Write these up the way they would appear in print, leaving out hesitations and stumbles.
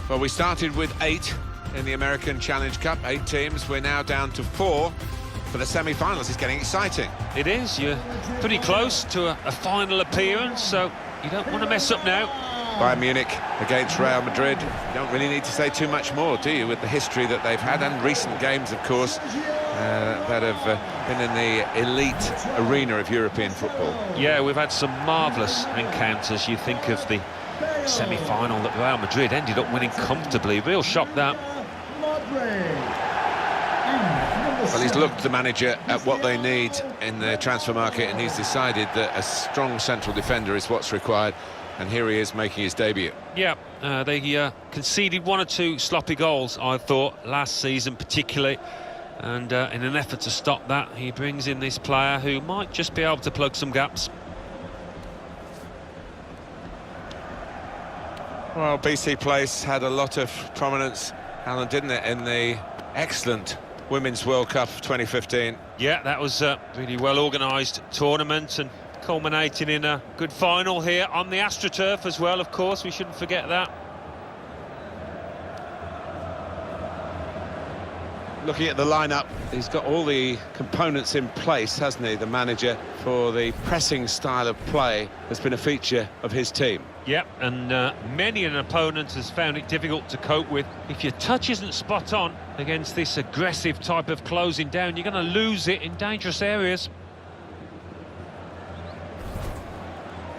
Well, we started with 8 in the American Challenge Cup, 8 teams. We're now down to 4 for the semi-finals. It's getting exciting. It is. You're pretty close to a final appearance, so you don't want to mess up now. Bayern Munich against Real Madrid. You don't really need to say too much more, do you, with the history that they've had and recent games, of course, that have been in the elite arena of European football. Yeah, we've had some marvellous encounters. You think of the semi-final that Real Madrid ended up winning comfortably. Real shock, that. Well, he's looked, the manager, at what they need in the transfer market, and he's decided that a strong central defender is what's required. And here he is making his debut. Yeah, they conceded 1 or 2 sloppy goals, I thought, last season particularly. And in an effort to stop that, he brings in this player who might just be able to plug some gaps. Well, BC Place had a lot of prominence, Alan, didn't it, in the excellent Women's World Cup 2015. Yeah, that was a really well-organised tournament and culminating in a good final here on the AstroTurf as well, of course. We shouldn't forget that. Looking at the lineup, he's got all the components in place, hasn't he, the manager, for the pressing style of play that's been a feature of his team. Yeah, and many an opponent has found it difficult to cope with. If your touch isn't spot on against this aggressive type of closing down, you're going to lose it in dangerous areas.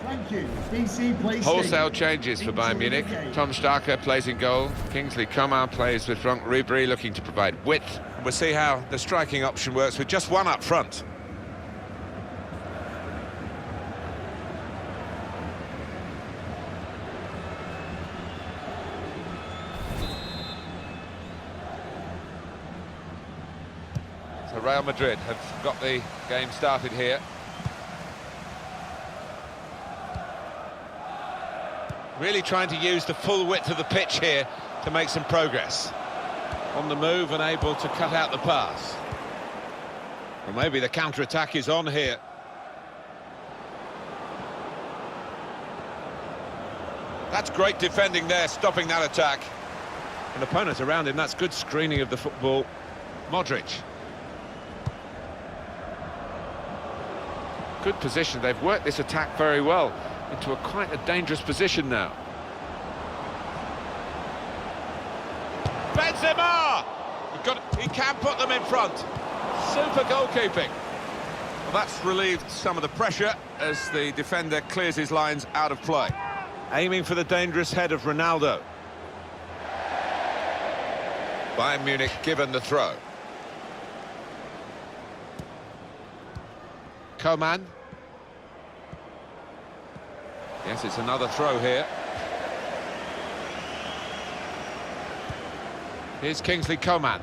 Thank you. BC plays Wholesale changes for Bayern Munich. Tom Starker plays in goal. Kingsley Coman plays with Frank Ribery, looking to provide width. We'll see how the striking option works with just one up front. So Real Madrid have got the game started here. Really trying to use the full width of the pitch here to make some progress. On the move and able to cut out the pass. Well, maybe the counter-attack is on here. That's great defending there, stopping that attack. An opponent around him, that's good screening of the football. Modric. Good position, they've worked this attack very well into quite a dangerous position now. Benzema! He can put them in front. Super goalkeeping. Well, that's relieved some of the pressure as the defender clears his lines out of play. Aiming for the dangerous head of Ronaldo. Bayern Munich given the throw. Coman. Yes, it's another throw here. Here's Kingsley Coman.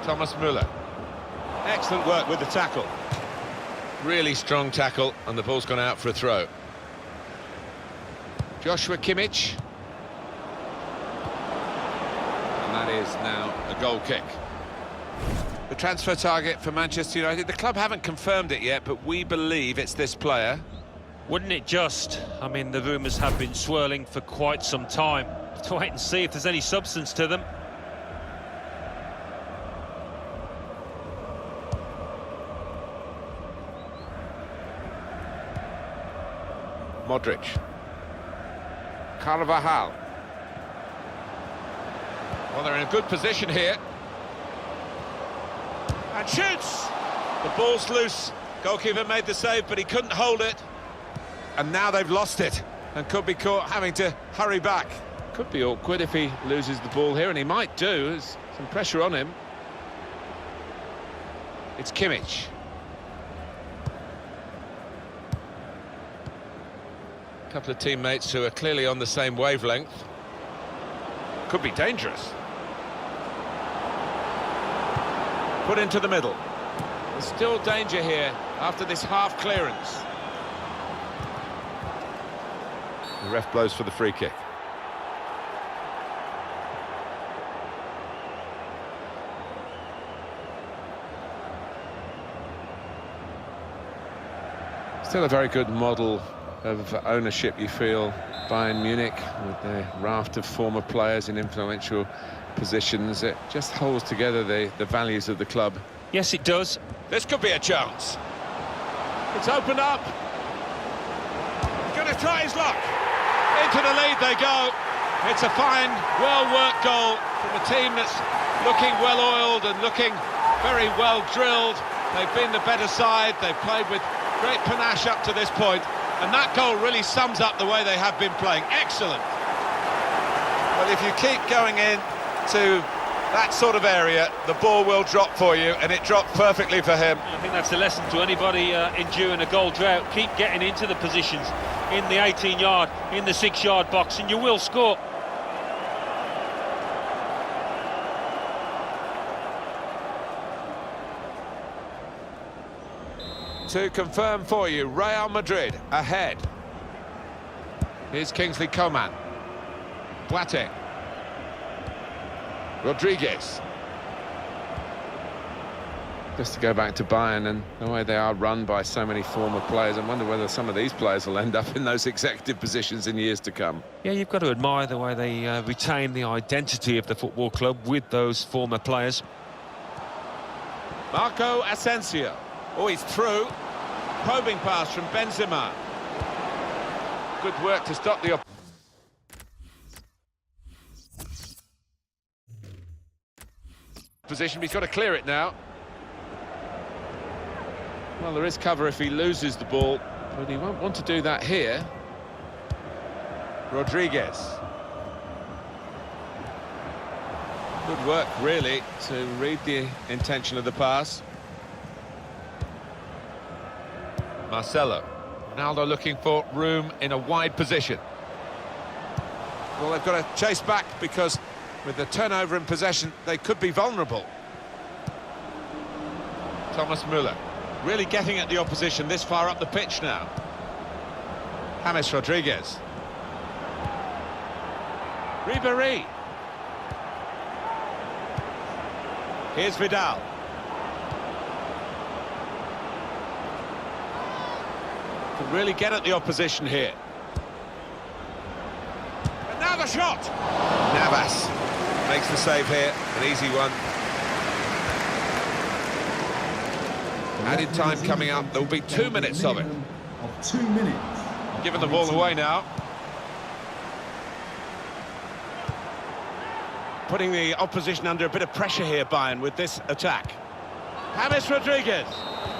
Thomas Müller. Excellent work with the tackle. Really strong tackle, and the ball's gone out for a throw. Joshua Kimmich. And that is now a goal kick. The transfer target for Manchester United. The club haven't confirmed it yet, but we believe it's this player. Wouldn't it just? I mean, the rumours have been swirling for quite some time. To wait and see if there's any substance to them. Modric. Carvajal. Well, they're in a good position here. And shoots! The ball's loose. Goalkeeper made the save, but he couldn't hold it. And now they've lost it and could be caught having to hurry back. Could be awkward if he loses the ball here, and he might do. There's some pressure on him. It's Kimmich. A couple of teammates who are clearly on the same wavelength. Could be dangerous. Put into the middle. There's still danger here after this half clearance. The ref blows for the free kick. Still a very good model of ownership, you feel, Bayern Munich, with their raft of former players in influential positions. It just holds together the values of the club. Yes, it does. This could be a chance. It's opened up. He's going to try his luck. Into the lead they go. It's a fine, well-worked goal from a team that's looking well-oiled and looking very well-drilled. They've been the better side. They've played with great panache up to this point, and that goal really sums up the way they have been playing. Excellent. Well, if you keep going in to that sort of area, the ball will drop for you, and it dropped perfectly for him. I think that's the lesson to anybody enduring a goal drought. Keep getting into the positions in the 18-yard, in the 6-yard box, and you will score. To confirm for you, Real Madrid ahead. Here's Kingsley Coman. Boateng. Rodriguez. Just to go back to Bayern and the way they are run by so many former players, I wonder whether some of these players will end up in those executive positions in years to come. Yeah, you've got to admire the way they retain the identity of the football club with those former players. Marco Asensio. Oh, he's through. Probing pass from Benzema. Good work to stop the position. He's got to clear it now. Well, there is cover if he loses the ball, but he won't want to do that here. Rodriguez. Good work, really, to read the intention of the pass. Marcelo. Ronaldo looking for room in a wide position. Well, they've got to chase back because with the turnover in possession, they could be vulnerable. Thomas Müller. Really getting at the opposition this far up the pitch now. James Rodriguez. Ribéry. Here's Vidal. Can really get at the opposition here. And now the shot! Navas makes the save here, an easy one. Added time coming up, there will be 2 minutes of it. Of 2 minutes. Giving the ball away now. Putting the opposition under a bit of pressure here, Bayern, with this attack. James Rodriguez.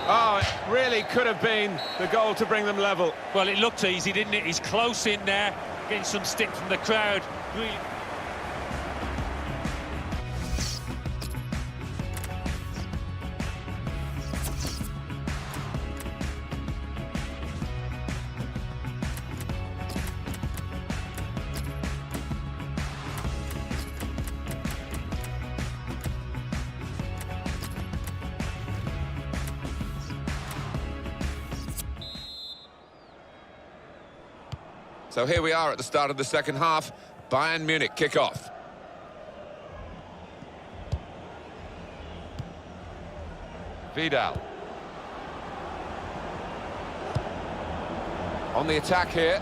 Oh, it really could have been the goal to bring them level. Well, it looked easy, didn't it? He's close in there, getting some stick from the crowd. Really. So here we are at the start of the second half. Bayern Munich kick off. Vidal. On the attack here.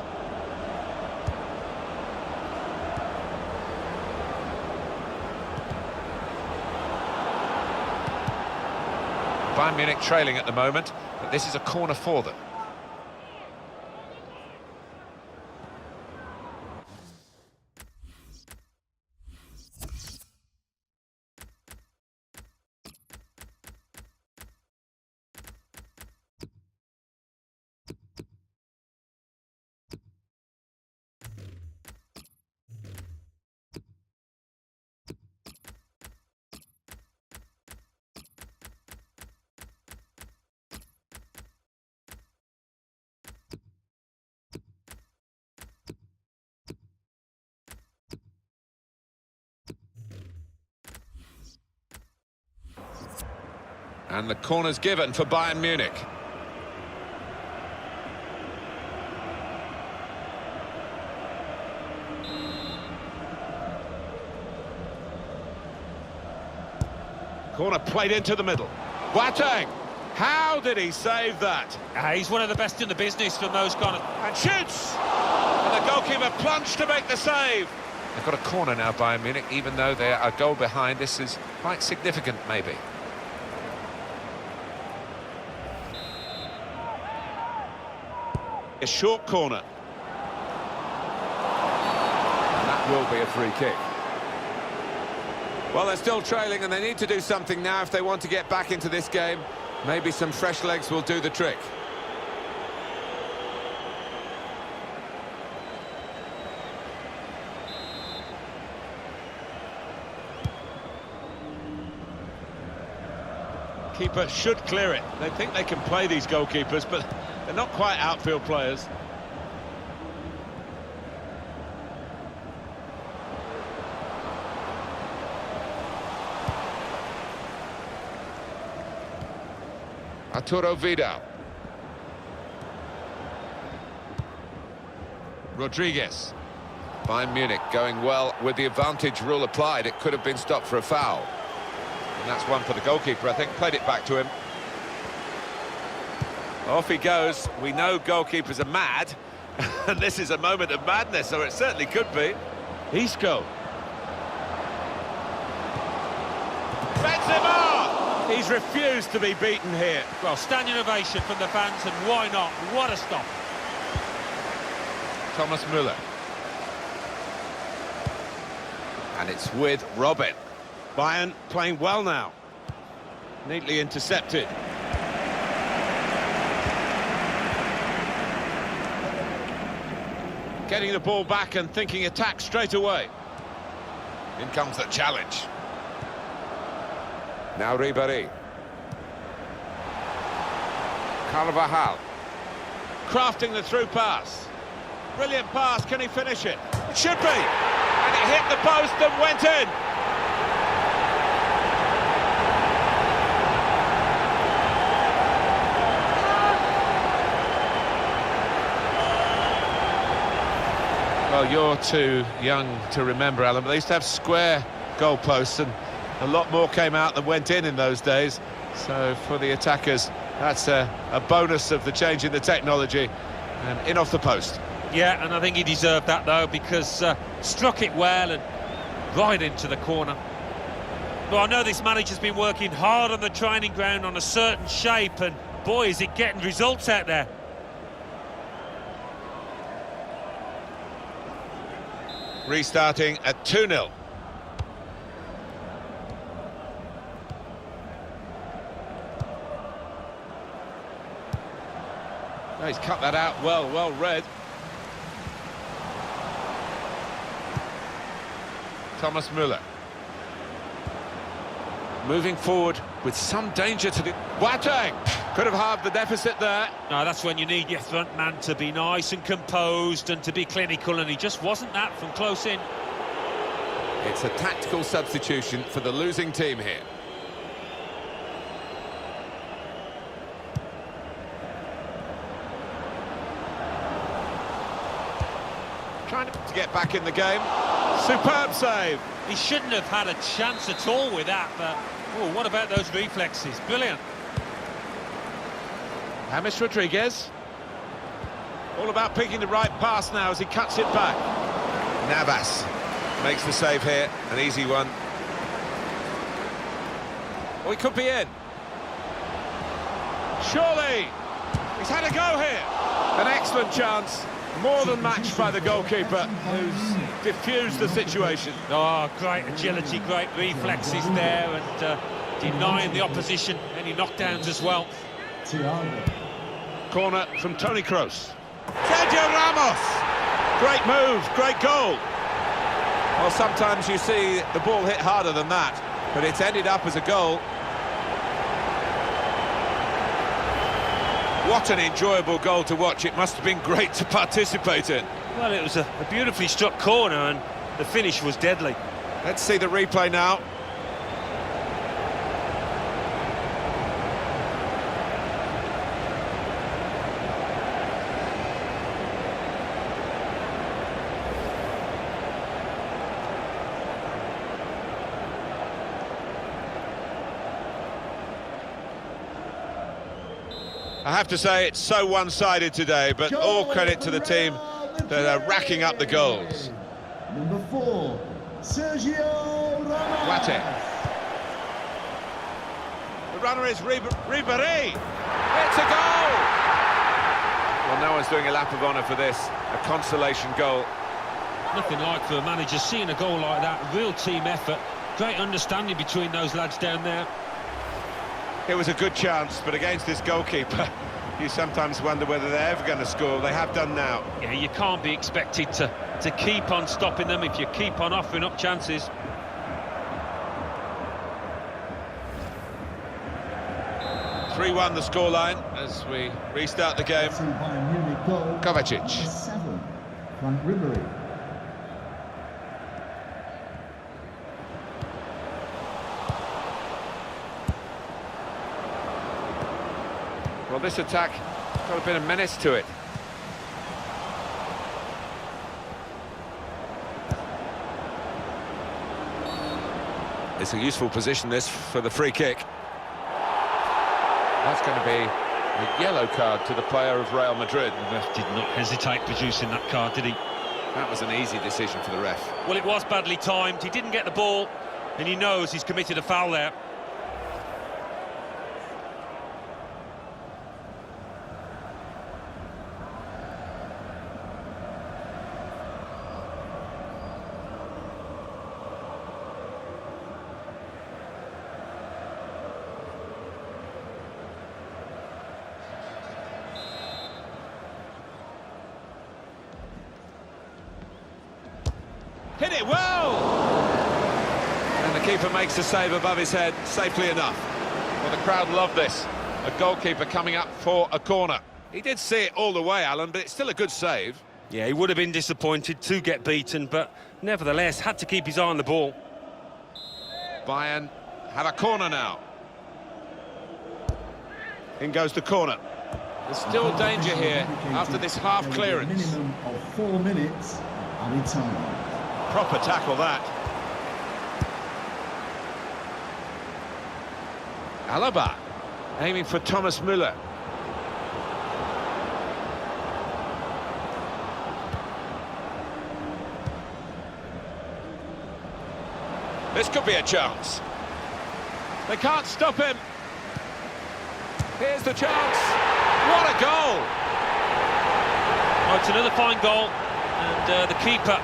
Bayern Munich trailing at the moment, but this is a corner for them. And the corner's given for Bayern Munich. Corner played into the middle. Boateng. How did he save that? He's one of the best in the business from those kind of... And shoots! And the goalkeeper plunged to make the save. They've got a corner now, Bayern Munich, even though they're a goal behind. This is quite significant, maybe. A short corner. And that will be a free kick. Well, they're still trailing and they need to do something now if they want to get back into this game. Maybe some fresh legs will do the trick. Keeper should clear it. They think they can play these goalkeepers, but they're not quite outfield players. Arturo Vidal. Rodriguez. Bayern Munich going well with the advantage rule applied. It could have been stopped for a foul. And that's one for the goalkeeper, I think. Played it back to him. Off he goes. We know goalkeepers are mad. And this is a moment of madness, or it certainly could be. Isco. Benzema! He's refused to be beaten here. Well, standing ovation from the fans, and why not? What a stop. Thomas Müller. And it's with Robin. Bayern playing well now. Neatly intercepted. Getting the ball back and thinking attack straight away. In comes the challenge. Now Ribéry. Carvajal. Crafting the through pass. Brilliant pass, can he finish it? It should be! And it hit the post and went in! Well, you're too young to remember, Alan, but they used to have square goalposts and a lot more came out than went in those days. So for the attackers, that's a bonus of the change in the technology. And in off the post. Yeah, and I think he deserved that, though, because struck it well and right into the corner. Well, I know this manager's been working hard on the training ground on a certain shape, and boy, is it getting results out there. Restarting at 2-0. Oh, he's cut that out well read. Thomas Müller. Moving forward with some danger to the... Boateng! Could have halved the deficit there. No, that's when you need your front man to be nice and composed and to be clinical, and he just wasn't that from close in. It's a tactical substitution for the losing team here. Trying to get back in the game. Superb save. He shouldn't have had a chance at all with that, but oh, what about those reflexes? Brilliant. James Rodriguez. All about picking the right pass now as he cuts it back. Navas makes the save here, an easy one. Oh, he could be in. Surely! He's had a go here. An excellent chance. More than matched by the goalkeeper, who's diffused the situation. Oh, great agility, great reflexes there, and denying the opposition any knockdowns as well. Corner from Toni Kroos. Sergio Ramos! Great move, great goal. Well, sometimes you see the ball hit harder than that, but it's ended up as a goal. What an enjoyable goal to watch. It must have been great to participate in. Well, it was a beautifully struck corner, and the finish was deadly. Let's see the replay now. I have to say it's so one-sided today, but all credit to the team that are racking up the goals. Number 4, Sergio Ramos. Guate. The runner is Ribéry. It's a goal! Well, no one's doing a lap of honour for this. A consolation goal. Nothing like for a manager seeing a goal like that. Real team effort. Great understanding between those lads down there. It was a good chance, but against this goalkeeper, you sometimes wonder whether they're ever going to score. They have done now. Yeah, you can't be expected to keep on stopping them if you keep on offering up chances. (3-1) the scoreline as we restart the game. Bayern Munich goal. Kovacic. Number 7, Frank Ribéry. Well, this attack got a bit of menace to it. It's a useful position, this, for the free kick. That's going to be a yellow card to the player of Real Madrid. The ref did not hesitate producing that card, did he? That was an easy decision for the ref. Well, it was badly timed. He didn't get the ball, and he knows he's committed a foul there. Hit it well! And the keeper makes the save above his head, safely enough. Well, the crowd love this. A goalkeeper coming up for a corner. He did see it all the way, Alan, but it's still a good save. Yeah, he would have been disappointed to get beaten, but nevertheless had to keep his eye on the ball. Bayern have a corner now. In goes the corner. There's still danger here after this half clearance. Minimum of 4 minutes added time. Proper tackle, that. Alaba aiming for Thomas Müller. This could be a chance. They can't stop him. Here's the chance. What a goal! Oh, it's another fine goal, and the keeper,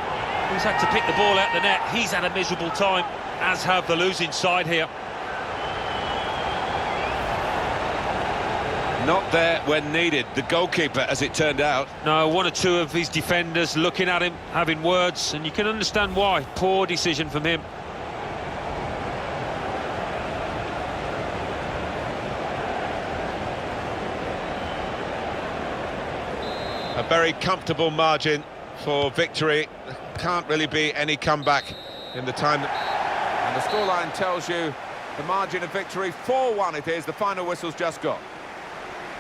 who's had to pick the ball out the net, he's had a miserable time, as have the losing side here. Not there when needed, the goalkeeper, as it turned out. No, one or two of his defenders looking at him, having words, and you can understand why. Poor decision from him. A very comfortable margin for victory. Can't really be any comeback in the time. And the scoreline tells you the margin of victory, 4-1 it is, the final whistle's just got.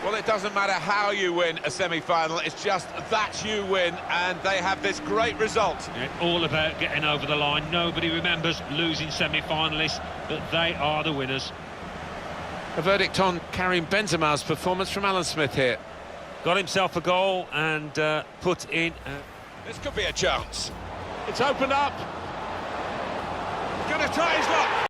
Well, it doesn't matter how you win a semi-final, it's just that you win, and they have this great result. Yeah, all about getting over the line. Nobody remembers losing semi-finalists, but they are the winners. A verdict on Karim Benzema's performance from Alan Smith here. Got himself a goal and put in... This could be a chance. It's opened up. He's going to try his luck.